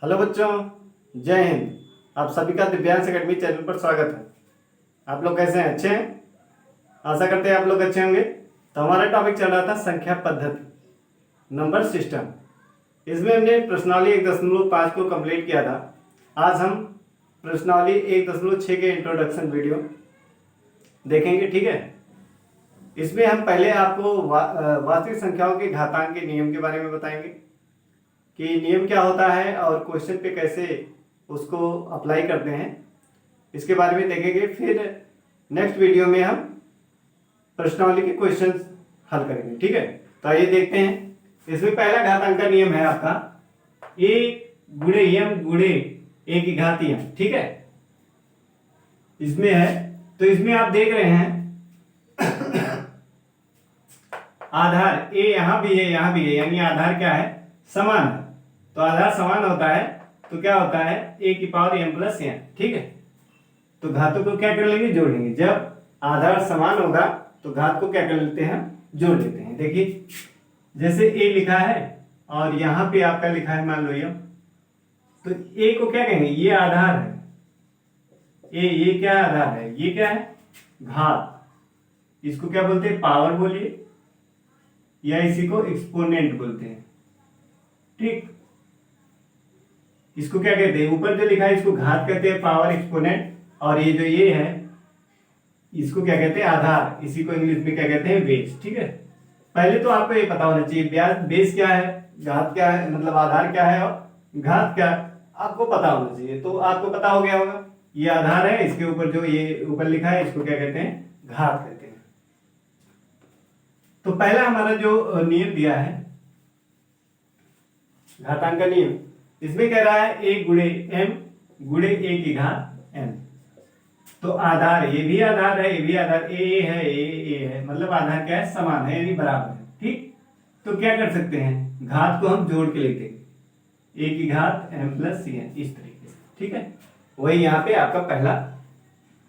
Hello बच्चों, जय हिंद। आप सभी का दिव्यांश एकेडमी चैनल पर स्वागत है। आप लोग कैसे हैं? अच्छे हैं? आशा करते हैं आप लोग अच्छे होंगे। तो हमारा टॉपिक चल रहा था संख्या पद्धति, नंबर सिस्टम। इसमें हमने प्रश्नावली 1.5 को कंप्लीट किया था। आज हम प्रश्नावली 1.6 के इंट्रोडक्शन वीडियो देखेंगे, ठीक है। इसमें हम पहले आपको वास्तविक संख्याओं के घातांक के नियम के बारे में बताएंगे कि नियम क्या होता है और क्वेश्चन पे कैसे उसको अप्लाई करते हैं, इसके बारे में देखेंगे। फिर नेक्स्ट वीडियो में हम प्रश्नावली के क्वेश्चंस हल करेंगे, ठीक है। तो आइए देखते हैं। इसमें पहला घातांक का नियम है आपका a गुणे m गुणे a की घात m, ठीक है। इसमें है, तो इसमें आप देख रहे हैं आधार a यहाँ भी है, यहाँ भी है, यानी आधार क्या है? समान है। तो आधार समान होता है तो क्या होता है? a की पावर m प्लस n, ठीक है। तो घातों को क्या कर लेंगे? जोड़ लेंगे। जब आधार समान होगा तो घात को क्या कर लेते हैं? जोड़ लेते हैं। देखिए, जैसे a लिखा है और यहाँ पे आपका लिखा है मान लो m, तो a को क्या कहेंगे? ये आधार है a, ये क्या आधार है? ये क्या है? घात। इसको क्या बोलते हैं? पावर बोलिए, या इसी को एक्सपोनेंट बोलते हैं, ठीक। इसको क्या कहते हैं? ऊपर जो लिखा है इसको घात कहते हैं, पावर, एक्सपोनेंट। और ये जो ये है इसको क्या कहते हैं? आधार। इसी को इंग्लिश में क्या कहते हैं? बेस, ठीक है। पहले तो आपको ये पता होना चाहिए बेस क्या है, घात क्या है, मतलब आधार क्या है और घात क्या है, आपको पता होना चाहिए। तो आपको पता हो गया होगा, ये आधार है, इसके ऊपर जो ये ऊपर लिखा है इसको क्या कहते हैं? घात कहते हैं। तो पहला हमारा जो नियम दिया है घातांक का नियम, इसमें कह रहा है a गुणे m गुणे a की घात m। तो आधार, ये भी आधार है, ये भी आधार, a है, a है, मतलब आधार क्या है? समान है, यानी बराबर है, ठीक। तो क्या कर सकते हैं? घात को हम जोड़ के लिखेंगे, a की घात m प्लस c n, इस तरीके से, ठीक है। वही यहाँ पे आपका पहला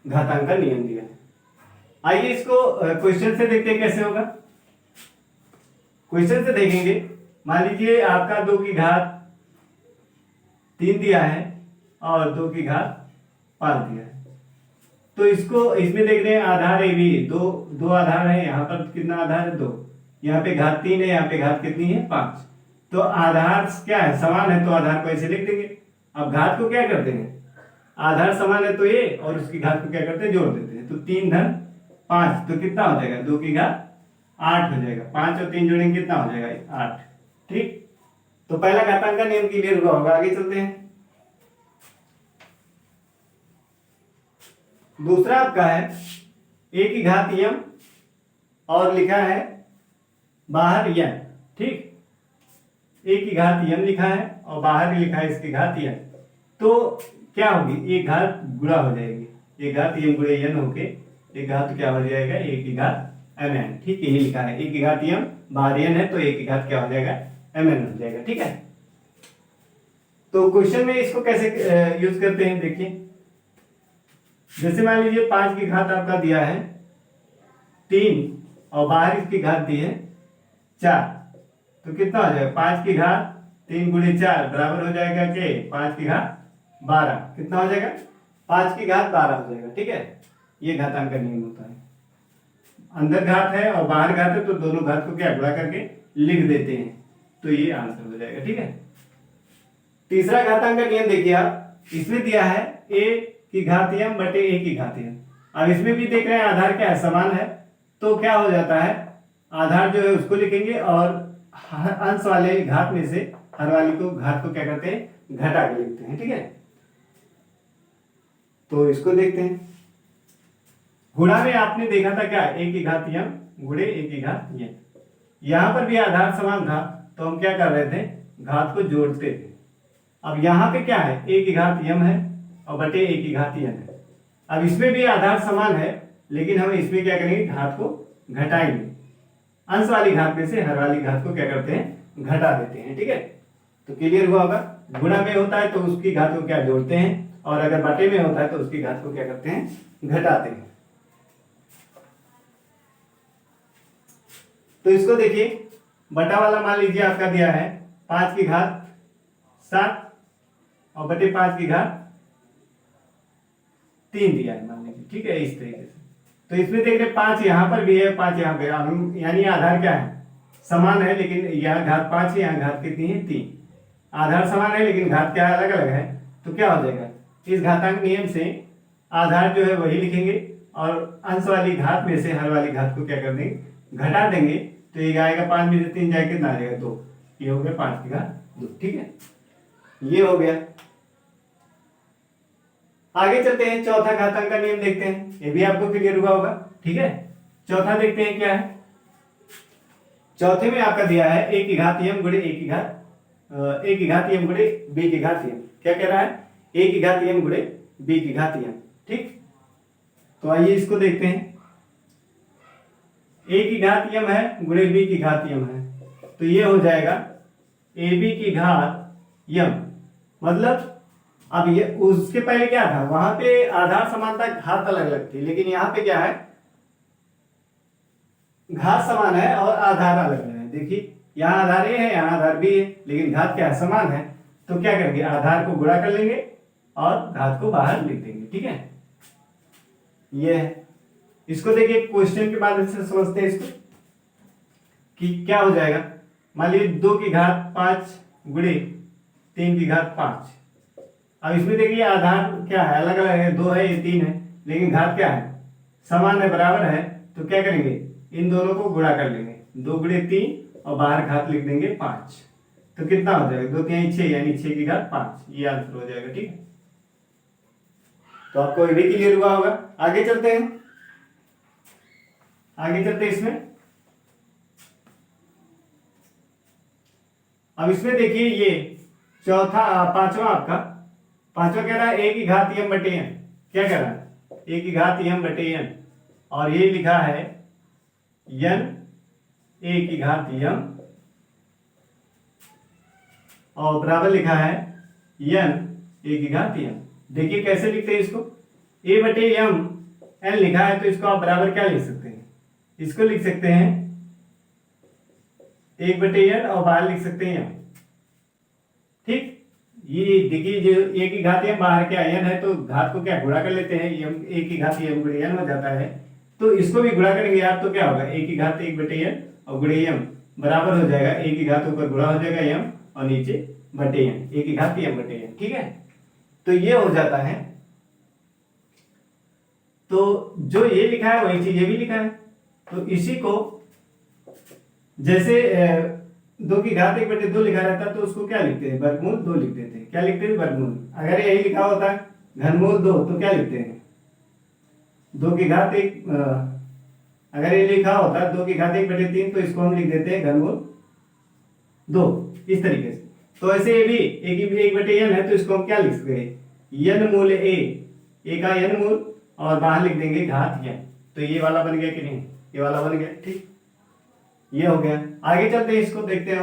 घातांक का नियम दिया है। आइए इसको क्वेश्चन से देखते हैं कैसे होगा। क्वेश्चन से देखेंगे, मान लीजिए आपका 2 की घात 3 दिया है और 2 की घात 5 दिया है। तो इसको इसमें देख रहे हैं आधार ए भी दो आधार है। यहाँ पर कितना आधार है? 2। यहाँ पे घात 3 है, यहाँ पे घात कितनी है? 5। तो आधार क्या है? समान है, तो आधार को ऐसे लिख देंगे। अब घात को क्या करते हैं? आधार समान है तो ये, और उसकी घात को क्या करते हैं? जोड़ देते हैं। तो 3 धन 5, तो कितना हो जाएगा? 2 की घात 8 हो जाएगा। 5 और 3 जोड़ेंगे कितना हो जाएगा? 8, ठीक। तो पहला घातांक का नियम क्लियर हुआ होगा। आगे चलते हैं। दूसरा आपका है a की घात m और लिखा है बाहर n, ठीक। a की घात m लिखा है और बाहर लिखा है इसकी घात n। तो क्या होगी? एक घात गुणा हो जाएगी, एक घात m गुणे n होके एक घात क्या हो जाएगा? a की घात mn, ठीक। यही लिखा है a की घात m, बाहर n है तो a की घात क्या हो जाएगा? mn हो जाएगा, ठीक है। तो क्वेश्चन में इसको कैसे यूज करते हैं? देखिए, जैसे मान लीजिए 5 की घात आपका दिया है 3 और बाहर इसकी घात दी है 4, तो कितना हो जाएगा? 5 की घात 3 गुणे 4 बराबर हो जाएगा के 5 की घात 12। कितना हो जाएगा? 5 की घात 12 हो जाएगा, ठीक है। ये घातांक का नियम होता है। अंदर घात है और बाहर घात है तो दोनों घात को क्या गुणा करके लिख देते हैं, तो ये आंसर हो जाएगा, ठीक है। तीसरा घातांक का नियम देखिए आप, इसमें दिया है a की घात m बटे a की घात m। अब इसमें भी देख रहे हैं आधार क्या है? समान है। तो क्या हो जाता है? आधार जो है उसको लिखेंगे और अंश वाले घात में से हर वाली को घात को क्या करते हैं? घटा के लिखते हैं, ठीक है। तो इसको देखते हैं। गुणा में आपने देखा था क्या? a की घात m गुणे a की घात n। यहां पर भी आधार समान था तो हम क्या कर रहे थे? घात को जोड़ते थे। अब यहाँ पे क्या है? a की घात m है और बटे a की घात n है। अब इसमें भी आधार समान है, लेकिन हम इसमें क्या करेंगे? घात को घटाएंगे। अंश वाली घात में से हर वाली घात को क्या करते हैं? घटा देते हैं, ठीक है। तो क्लियर हुआ होगा। गुणा में होता है तो उसकी घात को क्या जोड़ते हैं, और अगर बटे में होता है तो उसकी घात को क्या करते हैं? घटाते हैं। तो इसको देखिए, बटा वाला मान लीजिए आपका दिया है 5 की घात 7 और बटे 5 की घात 3 दिया है मान लीजिए, ठीक है, इस तरीके से। तो इसमें देख रहे 5 यहाँ पर भी है, 5 यहाँ पे, हम यानी आधार क्या है, समान है, लेकिन यहाँ घात 5 है, यहाँ घात कितनी है 3। आधार समान है लेकिन घात क्या अलग अलग है, तो क्या हो जाएगा, इस घातांक नियम से आधार जो है वही लिखेंगे और अंश वाली घात में से हर वाली घात को क्या कर देंगे, घटा देंगे। तो ये आएगा 5 में से 3 जाए कितना आ जाएगा 2, ये हो गया 5 की घात 2, ठीक है, ये हो गया। आगे चलते हैं, चौथा घातांक का नियम देखते हैं, ये भी आपको क्लियर हुआ होगा, ठीक है। चौथा देखते हैं क्या है। चौथे में आपका दिया है a की घात m गुणे a की घात m गुणे b की घात m। क्या कह रहा है, a की घात m गुणे b की घात m, ठीक। तो आइए इसको देखते हैं। a की घात m है गुणे b की घात m है, तो ये हो जाएगा ab की घात m। मतलब अब ये उसके पहले क्या था, वहां पे आधार समान था, घात अलग अलग थी, लेकिन यहाँ पे क्या है, घात समान है और आधार अलग अलग है। देखिए यहाँ आधार ए है, यहाँ आधार बी है, लेकिन घात क्या है, समान है। तो क्या करेंगे, आधार को गुणा कर लेंगे और घात को बाहर लिख देंगे, ठीक है। ये है, इसको देखिए क्वेश्चन के बाद से समझते हैं इसको कि क्या हो जाएगा। मान लीजिए 2 की घात 5 गुणे 3 की घात 5। अब इसमें देखिए आधार क्या है, अलग अलग है, 2 है, ये 3 है, लेकिन घात क्या है, समान है, बराबर है। तो क्या करेंगे, इन दोनों को गुणा कर लेंगे, 2 गुणे 3 और बाहर घात लिख देंगे 5। तो कितना हो जाएगा, 2 3 6, यानी 6 की घात 5, ये आंसर हो जाएगा, ठीक है। तो आपको ये भी क्लियर हुआ होगा। आगे चलते हैं, आगे चलते हैं इसमें। अब इसमें देखिए ये चौथा पांचवा आपका, पांचवा कह रहा है a की घात m बटे n। क्या कह रहा है, a की घात m बटे n, और ये लिखा है n a की घात m, और बराबर लिखा है n a की घात m। देखिए कैसे लिखते हैं इसको, a बटे m n लिखा है, तो इसको आप बराबर क्या लिख सकते हैं, इसको लिख सकते हैं 1 बटे n और बाहर लिख सकते हैं m, ठीक। ये देखिए जो a की घात m बाहर क्या n है, तो घात को क्या गुणा कर लेते हैं, a की घात m गुणे n हो जाता है। तो इसको भी गुणा करेंगे आप, तो क्या होगा, a की घात 1 बटे n और गुणे m बराबर हो जाएगा a की घात ऊपर गुणा हो जाएगा m और नीचे बटे n, a की घात m बटे n, ठीक है। तो ये हो जाता है। तो जो ये लिखा है वही चीज ये भी लिखा है। तो इसी को जैसे 2 की घात 1 बटे 2 लिखा रहता तो उसको क्या लिखते हैं, वर्गमूल 2 लिख देते हैं। क्या लिखते हैं, वर्गमूल। अगर यही लिखा होता घनमूल 2 तो क्या लिखते हैं, 2 की घात 1, अगर ये लिखा होता 2 की घात 1 बटे 3 तो इसको हम लिख देते हैं घनमूल 2, इस तरीके से। तो ऐसे ये भी एक बटे n है, तो इसको हम क्या लिख सकते हैं, n मूल a का n मूल और बाहर लिख देंगे घात n। तो ये वाला बन गया कि नहीं, ये वाला बन गया, ठीक। ये हो गया। आगे चलते हैं, इसको देखते हैं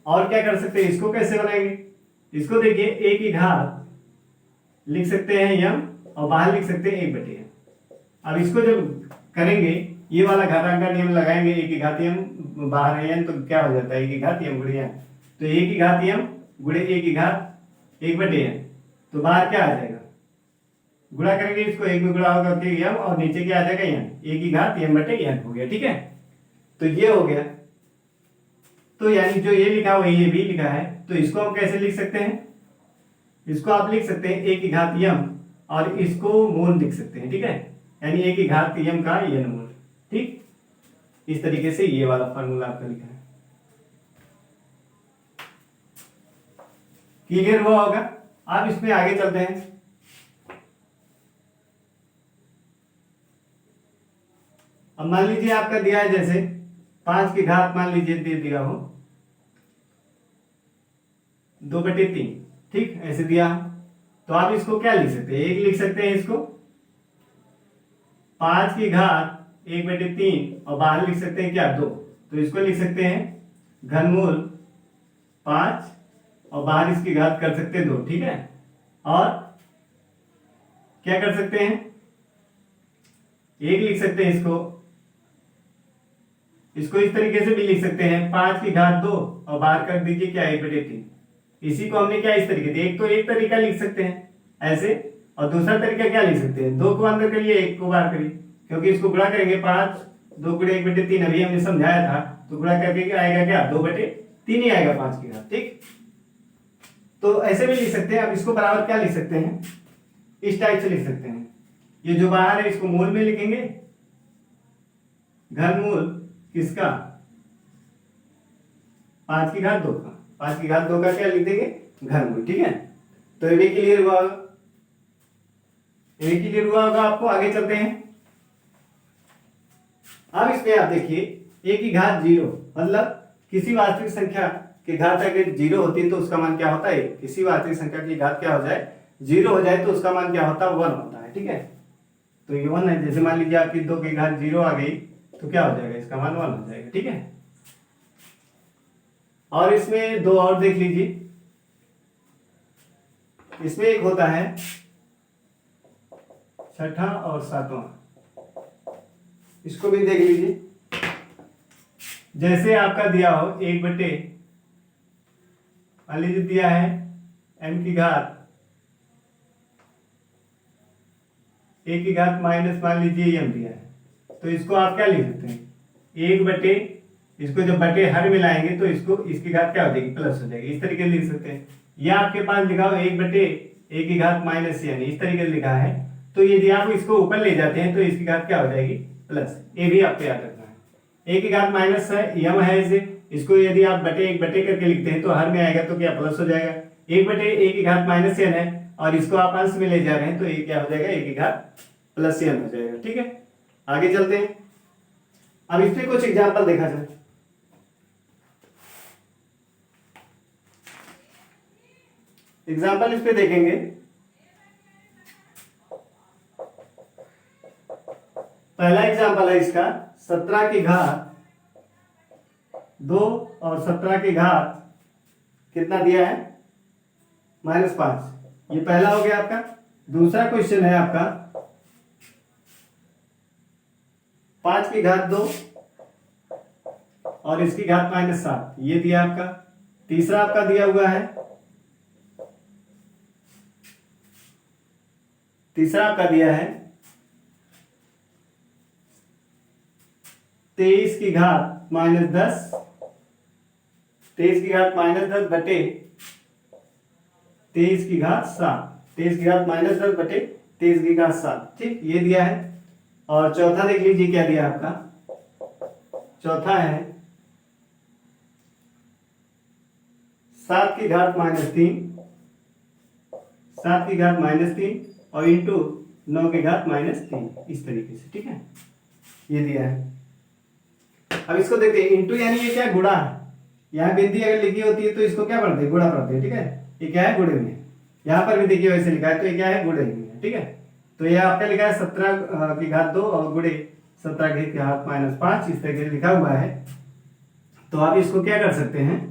और क्या कर सकते हैं, इसको कैसे बनाएंगे। इसको देखिए a की घात लिख सकते हैं m और बाहर लिख सकते हैं 1 बटे n। अब इसको जब करेंगे, ये वाला घातांक का नियम लगाएंगे, a की घात m बाहर है n, तो क्या हो जाता है a की घात m गुणे n। तो a की घात m गुणे a की घात 1 बटे n, तो बाहर क्या आ जाएगा, गुणा करेंगे इसको, 1 में गुणा होगा कि m और नीचे क्या आ जाएगा n, a की घात m बटे n हो गया, ठीक है। तो ये हो गया। तो यानी जो ये लिखा वही ये भी लिखा है। तो इसको हम कैसे लिख सकते हैं, इसको आप लिख सकते हैं a की घात m और इसको मूल लिख सकते हैं, ठीक है, यानी a की घात m का n मूल, ठीक। इस तरीके से ये वाला फॉर्मूला आपका लिखा है। क्लियर हुआ होगा। अब इसमें आगे चलते हैं। अब मान लीजिए आपका दिया है जैसे 5 की घात मान लीजिए दे दिया हो 2 बटे 3, ठीक, ऐसे दिया। तो आप इसको क्या लिख सकते हैं, 1 लिख सकते हैं इसको, 5 की घात 1 बटे 3 और बाहर लिख सकते हैं क्या 2। तो इसको लिख सकते हैं घनमूल 5 और बाहर इसकी घात कर सकते हैं 2, ठीक है। और क्या कर सकते हैं, 1 लिख सकते हैं इसको, इसको इस तरीके से भी लिख सकते हैं, 5 की घात 2 और बाहर कर दीजिए क्या 1/3। इसी को हमने क्या इस तरीके से, एक तो एक तरीका लिख सकते हैं ऐसे, और दूसरा तरीका क्या लिख सकते हैं, 2 को अंदर करिए 1 को बाहर करिए, क्योंकि इसको गुणा करेंगे 5 2 गुणे 1/3 अभी हमने समझाया था, तो गुणा करके क्या आएगा, क्या 2/3 ही आएगा 5 की घात। ठीक, तो ऐसे भी लिख सकते हैं। अब इसको बराबर क्या लिख सकते हैं, इस टाइप से लिख सकते हैं, ये जो बाहर है इसको मूल में लिखेंगे, घनमूल किसका, 5 की घात 2 का, 5 की घात 2 का क्या लिख देंगे, घनमूल। ठीक है, तो ये क्लियर हुआ, ये क्लियर हुआ होगा आपको। आगे चलते हैं। अब इसमें आप देखिए a की घात 0, मतलब किसी वास्तविक संख्या की घात अगर 0 होती है तो उसका मान क्या होता है, किसी वास्तविक संख्या की घात क्या हो जाए, 0 हो जाए तो उसका मान क्या होता है, 1 होता है। ठीक है, तो ये 1 है। जैसे मान लीजिए आपकी 2 की घात 0 आ गई तो क्या हो जाएगा, इसका मान 1 हो जाएगा। ठीक है, और इसमें 2 और देख लीजिए, इसमें एक होता है 6वां और 7वां, इसको भी देख लीजिए। जैसे आपका दिया हो 1/, मान लीजिए दिया है m की घात, a की घात माइनस मान लीजिए m दिया है, तो इसको आप क्या लिख सकते हैं, 1/, इसको जब बटे हर मिलाएंगे तो इसको इसकी घात क्या हो जाएगी, प्लस हो जाएगी। इस तरीके से लिख सकते हैं। या आपके पास लिखा हो 1/, a की घात माइनस n, इस तरीके से लिखा है, तो यदि आप इसको ऊपर ले जाते हैं तो इसकी घात क्या हो जाएगी, प्लस। ये भी आपको याद रखना है। a की घात माइनस है, m है इसे, इसको यदि आप बटे 1/, करके लिखते हैं तो हर में आएगा तो क्या प्लस हो जाएगा। 1/, a की घात माइनस n है और इसको आप अंश में ले जा रहे हैं तो ये क्या हो जाएगा, a की घात प्लस n हो जाएगा। ठीक है, आगे चलते हैं। अब इसमें कुछ एग्जाम्पल देखा जाए। एग्जाम्पल इस पे देखेंगे, पहला एग्जाम्पल है इसका 17 की घात 2 और 17 की घात कितना दिया है, -5। ये पहला हो गया आपका। दूसरा क्वेश्चन है आपका 5 की घात 2 और इसकी घात -7, ये दिया आपका। तीसरा आपका दिया हुआ है, तीसरा आपका दिया है 23 की घात -10, 23 की घात -10 बटे 23 की घात 7, 23 की घात -10 बटे 23 की घात 7। ठीक, ये दिया है। और चौथा देख लीजिए क्या दिया आपका, चौथा है 7 की घात -3, 7 की घात -3 और इंटू 9 की घात -3, इस तरीके से। ठीक है, ये दिया है। अब इसको देखते हैं, इंटू यानी ये क्या है, गुणा है। यहाँ बिंदी अगर लिखी होती है तो इसको क्या पढ़ते हैं, गुणा पढ़ते हैं। ठीक है, ये क्या है, गुणे में। यहाँ पर भी देखिए वैसे लिखा है तो ये क्या है, गुणे में है। ठीक है, तो ये आपका लिखा है 17 की घात 2 और गुणे 17 की घात -5, इस तरीके से लिखा हुआ है। तो आप इसको क्या कर सकते हैं,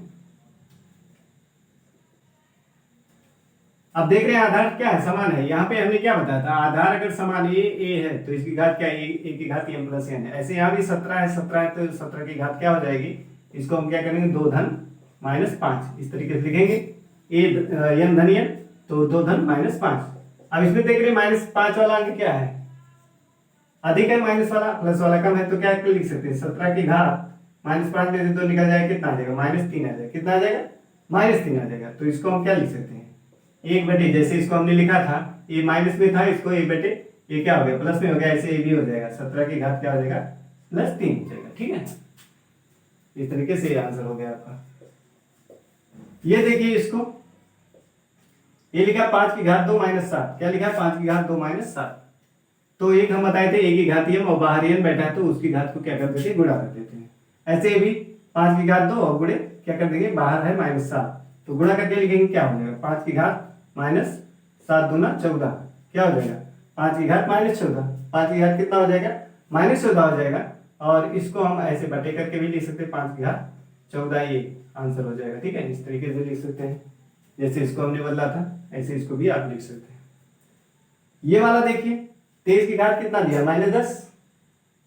अब देख रहे हैं आधार क्या है, समान है। यहाँ पे हमने क्या बताया था, आधार अगर समान ए है तो इसकी घात क्या है, ए की घात m + n है। ऐसे यहाँ भी 17 है, 17 है तो 17 की घात क्या हो जाएगी, इसको हम क्या करेंगे, 2 धन -5, इस तरीके से लिखेंगे। ए n धन n तो 2 धन -5। अब इसमें देख रहे हैं -5 वाला अंक क्या है, अधिक है, माइनस वाला प्लस वाला कम है, तो क्या लिख सकते हैं, 17 की घात -5 में से 2 निकल जाएगा, कितना आ जाएगा, -3 आ जाएगा। कितना आ जाएगा, -3 आ जाएगा। तो इसको हम क्या लिख सकते हैं, 1/, जैसे इसको हमने लिखा था, ये माइनस में था, इसको 1/, ये क्या हो गया, प्लस में हो गया, ऐसे ये भी हो जाएगा, 17 की घात क्या हो जाएगा, +3 हो जाएगा। ठीक है, इस तरीके से ये आंसर हो गया आपका। ये देखिए इसको, ये लिखा 5 की घात 2 -7, क्या लिखा, 5 की घात 2 -7। तो एक हम बताए थे, a की घात m और बाहर n बैठा है तो उसकी घात को क्या कर देते हैं, गुणा कर देते हैं। ऐसे भी 5 की घात 2 और गुणे क्या कर देंगे, बाहर है -7 तो गुणा करके लिखेंगे, क्या हो जाएगा, 5 की घात -7 दूना 14, क्या हो जाएगा, 5 की घात -14, 5 की घात कितना हो जाएगा, -14 हो जाएगा। और इसको हम ऐसे बटे करके भी लिख सकते हैं, 5 की घात 14, ये आंसर हो जाएगा। ठीक है, इस तरीके से लिख सकते हैं, जैसे इसको हमने बदला था ऐसे इसको भी आप लिख सकते हैं। ये वाला देखिए, 23 की घात कितना दिया, -10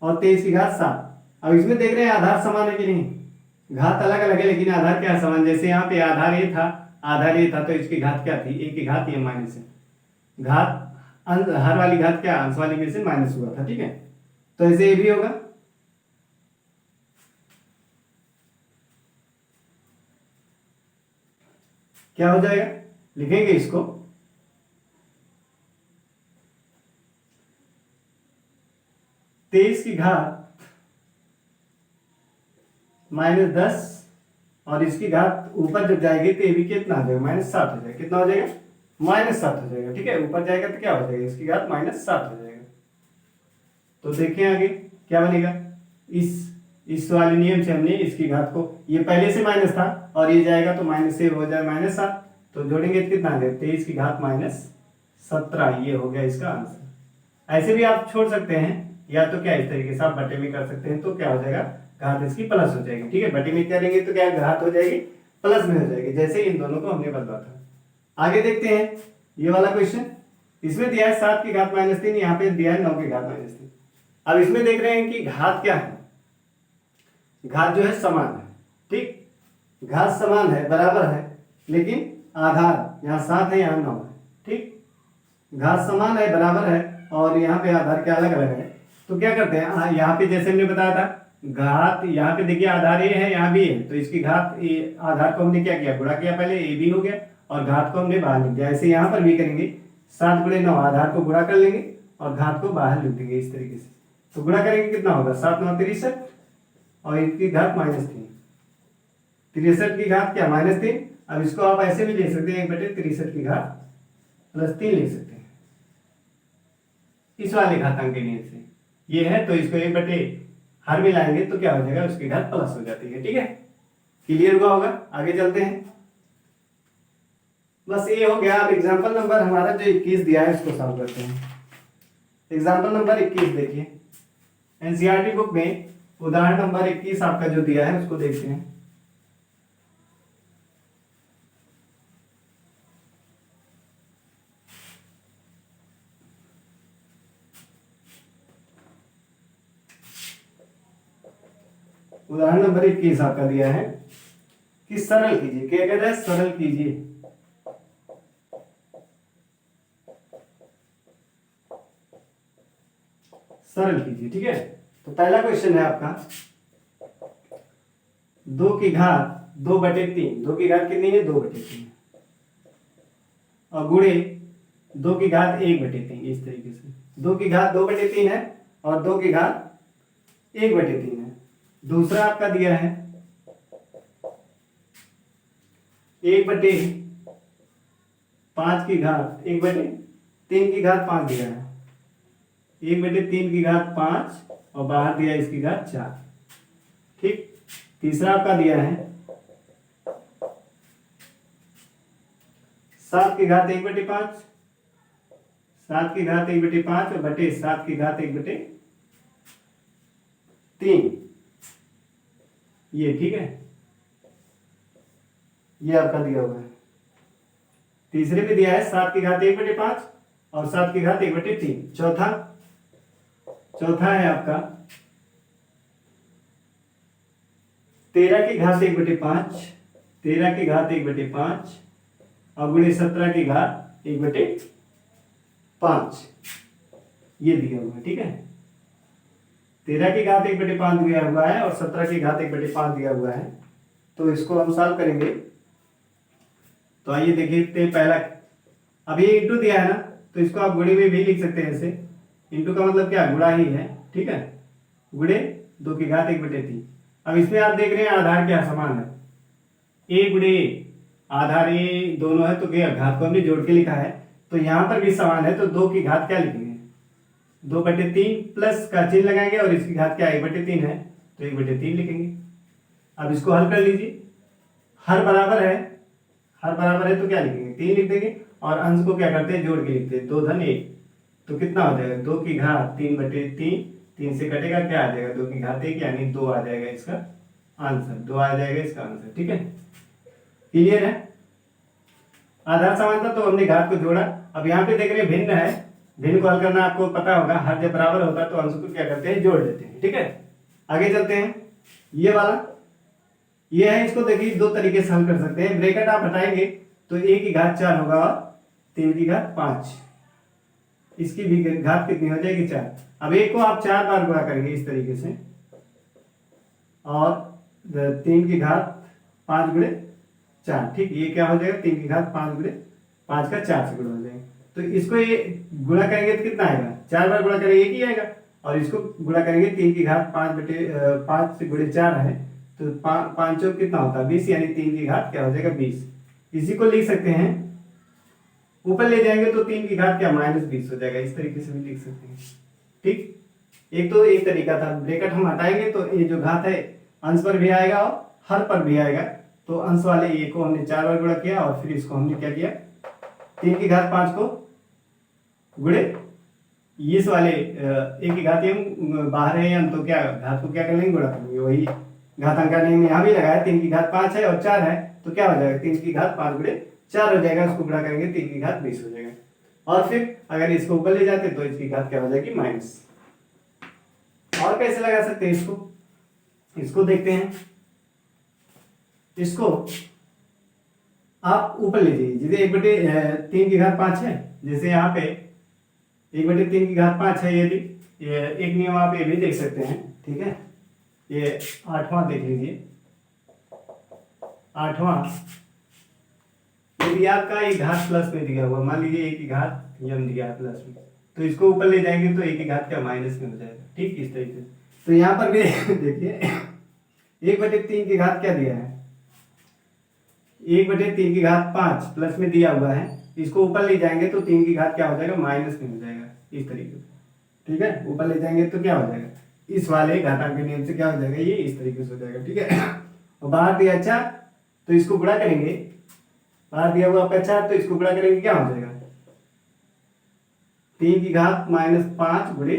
और 23 की घात 7, अब इसमें देख रहे हैं आधार समान है कि नहीं, घात अलग अलग है लेकिन आधार क्या है समान। जैसे यहाँ पे आधार ए था, आधार ए था तो इसकी घात क्या थी, ए की घात ये माइनस है, घात हर वाली घात क्या अंश वाली में से माइनस हुआ था, ठीक है। तो ऐसे ये भी होगा, क्या हो जाएगा, लिखेंगे इसको तेईस की घात -10 और इसकी घात ऊपर जब जाएगी तो ये भी कितना हो जाएगा, -7 हो जाएगा। कितना हो जाएगा, -7 हो जाएगा, ठीक है। ऊपर जाएगा तो क्या हो जाएगा, इसकी घात -7 हो जाएगा। तो देखें आगे क्या बनेगा, इस वाले नियम से हमने इसकी घात को, ये पहले से माइनस था और ये जाएगा तो माइनस से हो जाए -7, तो जोड़ेंगे तो कितना आ जाएगा, 23 की घात -17, ये हो गया इसका आंसर। ऐसे भी आप छोड़ सकते हैं, या तो क्या इस तरीके से आप बटे में कर सकते हैं, तो क्या हो जाएगा, घात इसकी प्लस हो जाएगी, ठीक है। बटे में करेंगे तो क्या घात हो जाएगी प्लस में हो जाएगी, जैसे इन दोनों को हमने बदला था। आगे देखते हैं ये वाला क्वेश्चन, इसमें दिया है 7 की घात -3, यहाँ पे दिया है 9 की घात -3। अब इसमें देख रहे हैं कि घात क्या है, घात जो है समान है, ठीक, घात समान है, बराबर है, लेकिन आधार यहाँ 7 है, यहाँ 9 है, ठीक। घात समान है, बराबर है, और यहाँ पे आधार क्या अलग अलग है। तो क्या करते हैं, यहाँ पे जैसे हमने बताया था घात, यहाँ पे देखिए आधार ए है, यहाँ भी है, तो इसकी घात आधार को हमने क्या किया, गुणा किया, पहले ए भी हो गया और घात को हमने बाहर लिख दिया। ऐसे यहाँ पर भी करेंगे, 7 × 9 आधार को गुणा कर लेंगे और घात को बाहर लिख देंगे इस तरीके से। तो गुणा करेंगे कितना होगा, 7 9 63 और इसकी घात -3, 63 की घात क्या -3। अब इसको आप ऐसे भी ले सकते हैं, 1/63 की घात +3 लिख सकते हैं इस वाले घातांक के नियम से। ये है तो इसको 1 हर में लाएंगे तो क्या हो जाएगा, उसकी घात प्लस हो जाती है, ठीक है। क्लियर हुआ होगा, आगे चलते हैं। बस ये हो गया। अब एग्जांपल नंबर हमारा जो 21 दिया है इसको सॉल्व करते हैं। एग्जांपल नंबर 21 देखिए, एनसीईआरटी बुक में उदाहरण नंबर 21 आपका जो दिया है उसको देखते हैं। उदाहरण नंबर 21 आपका दिया है कि सरल कीजिए, क्या कह रहा है, सरल कीजिए। सरल कीजिए, ठीक है। तो पहला क्वेश्चन है आपका 2 की घात 2/3, 2 की घात कितनी है, 2/3, और गुणे 2 की घात 1/3, इस तरीके से 2 की घात 2/3 है और 2 की घात 1/3 है। दूसरा आपका दिया है 1/5 की घात 1/3 की घात 5 दिया है, 1/3 की घात 5 और बाहर दिया इसकी घात 4, ठीक। तीसरा आपका दिया है 7 की घात 1/5, 7 की घात 1/5 और बटे 7 की घात 1/3, ये ठीक है, ये आपका दिया हुआ है। तीसरे में दिया है 7 की घात 1/5 और 7 की घात 1/3। चौथा है आपका 13 की घात 1/5, 13 की घात 1/5 और गुणे 17 की घात 1/5, ये दिया हुआ है, ठीक है। 13 की घात 1/5 दिया हुआ है और 17 की घात 1/5 दिया हुआ है। तो इसको हम सॉल्व करेंगे। तो आइए देखिए, पहला अब ये इंटू दिया है ना, तो इसको आप गुणे में भी लिख सकते हैं ऐसे। इंटू का मतलब क्या, गुणा ही है, ठीक है। गुणे 2 की घात 1/3। अब इसमें आप देख रहे हैं आधार क्या समान है, ए गुणे आधार ए दोनों है, तो क्या घात को हमने जोड़ के लिखा है, तो यहां पर भी समान है, तो 2 की घात क्या लिखेंगे, 2/3 प्लस का चिन्ह लगाएंगे और इसकी घात क्या 1/3 है, तो 1/3 लिखेंगे। अब इसको हल कर लीजिए, हर बराबर है, हर बराबर है तो क्या लिखेंगे, 3 लिख देंगे और अंश को क्या करते हैं, जोड़ के लिखते हैं, 2 धन 1, तो कितना हो जाएगा, 2 की घात 3/3, 3 से कटेगा क्या आ जाएगा, 2 की घात 1 यानी 2 आ जाएगा इसका आंसर, 2 आ जाएगा इसका आंसर, ठीक है। क्लियर है, आधार समान था तो हमने घात को जोड़ा। अब यहाँ पे देख रहे हैं भिन्न है, भिन्न को हल करना आपको पता होगा, हर जब बराबर होता है तो अंश को क्या करते हैं, जोड़ देते हैं, ठीक है। आगे चलते हैं। ये वाला ये है, इसको देखिए दो तरीके से हल कर सकते हैं। ब्रैकेट आप हटाएंगे तो a की घात 4 होगा और 3 की घात 5, इसकी भी घात कितनी हो जाएगी 4। अब एक को आप 4 बार गुणा करेंगे इस तरीके से, और 3 की घात 5 गुणे 4, ठीक। ये क्या हो जाएगा 3 की घात 5 गुणे 5 का 4 से गुणा हो जाएगा। तो इसको ये गुणा करेंगे तो कितना आएगा, 4 बार गुणा करेंगे एक ही आएगा, और इसको गुणा करेंगे 3 की घात 5 से गुणे 4 है, तो 5 चौक कितना होता है 20, यानी 3 की घात क्या हो जाएगा 20। इसी को लिख सकते हैं, ऊपर ले जाएंगे तो 3 की घात क्या -20 हो जाएगा, इस तरीके से भी लिख सकते हैं, ठीक। एक तो एक तरीका था, ब्रैकेट हम हटाएंगे तो ये जो घात है अंश पर भी आएगा और हर पर भी आएगा। तो अंश वाले ये को हमने 4 बार गुणा किया, और फिर इसको हमने क्या किया 3 की घात 5 को गुणे इस वाले एक की घात हम बाहर है हम, तो क्या घात को क्या कर लेंगे गुणा कर लेंगे, वही घातांक का नियम यहाँ भी लगाया। 3 की घात 5 है और 4 है, तो क्या हो जाएगा 3 की घात 5 गुणे 4 हो जाएगा, उसको गुणा करेंगे 3 की घात 20 हो जाएगा। और फिर अगर इसको ऊपर ले जाते तो इसकी घात क्या हो जाएगी माइनस। और कैसे लगा सकते हैं इसको देखते हैं। इसको आप ऊपर ले जाइए, जैसे 1/3 की घात 5 है, जैसे यहाँ पे 1/3 की घात 5 है, यदि ये एक नियम आप ये भी देख सकते हैं, ठीक है। ये 8वां देख लीजिए, 8वां यदि आपका एक घात प्लस में दिया हुआ, मान लीजिए 1 की घात यम दिया है प्लस में, तो इसको ऊपर ले जाएंगे तो 1 की घात क्या माइनस में हो जाएगा, ठीक। इस तरीके से तो यहाँ पर भी देखिए 1/3 की घात क्या दिया है, 1/3 की घात 5 प्लस में दिया हुआ है, इसको ऊपर ले जाएंगे तो 3 की घात क्या हो जाएगा माइनस में हो जाएगा, इस तरीके से, ठीक है। ऊपर ले जाएंगे तो क्या हो जाएगा, इस वाले घातांक के नियम से क्या हो जाएगा, ये इस तरीके से हो जाएगा, ठीक है। और बाहर दिया 4 तो इसको गुणा करेंगे, बाहर दिया हुआ आपका 4 तो इसको गुणा करेंगे क्या हो जाएगा 3 की घात -5 गुणे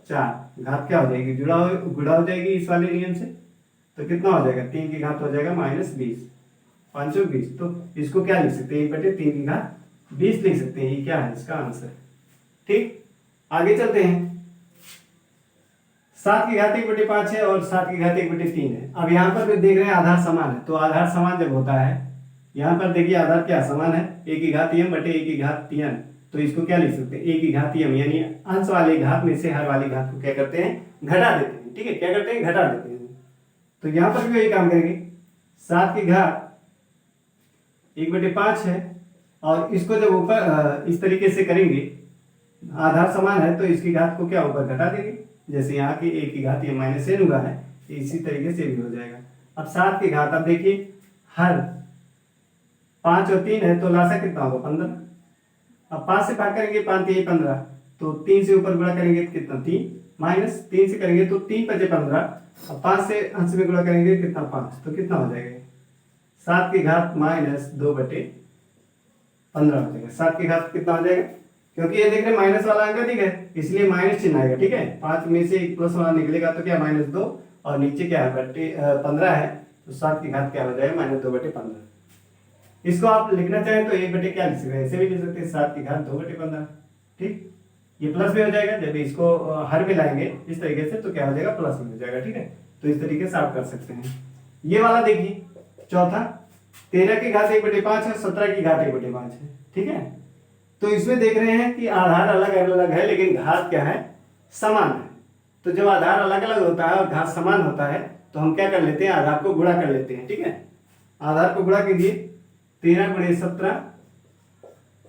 4, घात क्या हो जाएगी गुणा हो जाएगी इस वाले नियम से, तो कितना हो जाएगा 3 की घात हो जाएगा -20, 5 और 20, तो इसको क्या लिख सकते हैं 1/3 की घात 20 लिख सकते हैं, ये क्या है इसका आंसर, ठीक। आगे चलते हैं। 7 की घात 1/5 है और 7 की घात 1/3 है। अब यहाँ पर भी देख रहे हैं आधार समान है, तो आधार समान जब होता है, यहाँ पर देखिए आधार क्या समान है, 1 की घात m बटे 1 की घात n, तो इसको क्या लिख सकते हैं 1 की घात m, यानी अंश वाले घात में से हर वाली घात को क्या करते हैं घटा देते हैं, ठीक है। क्या करते हैं घटा देते हैं। तो यहाँ पर भी वही काम करेंगे, 7 की घात 1/5 है, और इसको जब ऊपर इस तरीके से करेंगे, आधार समान है तो इसकी घात को क्या ऊपर घटा देंगे, जैसे यहाँ की 1 की घात ये -n हुआ है, इसी तरीके से भी हो जाएगा। अब 7 की घात, अब देखिए हर 5 और 3 है, तो लासा कितना होगा 15। अब 5 से भाग करेंगे 5 3 15, तो 3 से ऊपर गुणा करेंगे तो कितना 3, माइनस 3 से करेंगे तो 3 5 15, अब 5 से अंश में गुणा करेंगे कितना 5, तो कितना हो जाएगा 7 की घात -2/15 हो जाएगा। 7 की घात कितना हो जाएगा, क्योंकि ये देख रहे माइनस वाला अंक अधिक है, इसलिए माइनस चिन्ह आएगा, ठीक है। 5 में से एक प्लस वाला निकलेगा तो क्या -2, और नीचे क्या है 15 है, तो 7 की घात क्या हो जाएगा -2/15। इसको आप लिखना चाहें तो 1 बटे क्या लिख सकते हैं, ऐसे भी लिख सकते हैं 7 की घात 2/15, ठीक। ये प्लस में हो जाएगा, जब इसको हर में लाएंगे इस तरीके से तो क्या हो जाएगा प्लस में हो जाएगा, ठीक है। तो इस तरीके से आप कर सकते हैं। ये वाला देखिए चौथा, 13 की घात 1/5 है, 17 की घात 1/5 है, ठीक है। तो इसमें देख रहे हैं कि आधार अलग अलग है लेकिन घात क्या है समान है। तो जब आधार अलग अलग होता है और घात समान होता है तो हम क्या कर लेते हैं, आधार को गुणा कर लेते हैं, ठीक है। आधार को गुणा कीजिए, 13 × 17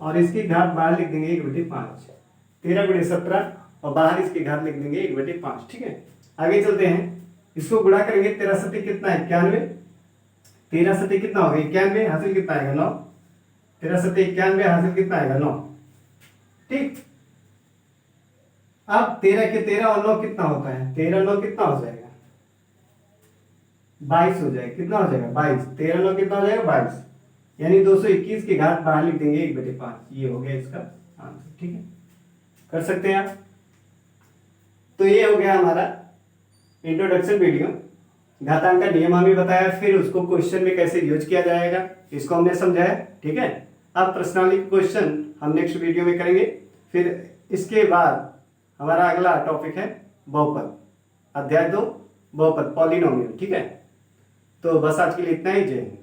और इसकी घात बाहर लिख देंगे 1/5, 13 × 17 और बाहर इसकी घात लिख देंगे 1/5, ठीक है। आगे चलते हैं, इसको गुणा करेंगे, 13 सती कितना है 91, 13 सती कितना होगा 91, हासिल कितना आएगा 9, 13 सती 91, हासिल कितना आएगा 9, ठीक। अब 13 के 13 और 9 कितना होता है, 13 9 कितना हो जाएगा 22 हो जाएगा, कितना हो जाएगा 22, 13 9 कितना हो जाएगा 22, यानी 221 की घात बाहर लिख देंगे 1/5, ये हो गया इसका आंसर, ठीक है। कर सकते हैं आप। तो ये हो गया हमारा इंट्रोडक्शन वीडियो, घातांक का नियम हमें बताया, फिर उसको क्वेश्चन में कैसे यूज किया जाएगा इसको हमने समझाया, ठीक है। अब प्रश्नावली क्वेश्चन हम नेक्स्ट वीडियो में करेंगे। फिर इसके बाद हमारा अगला टॉपिक है बहुपद, अध्याय 2 बहुपद पॉलिनोमियल। ठीक है, तो बस आज के लिए इतना ही। जय हिंद।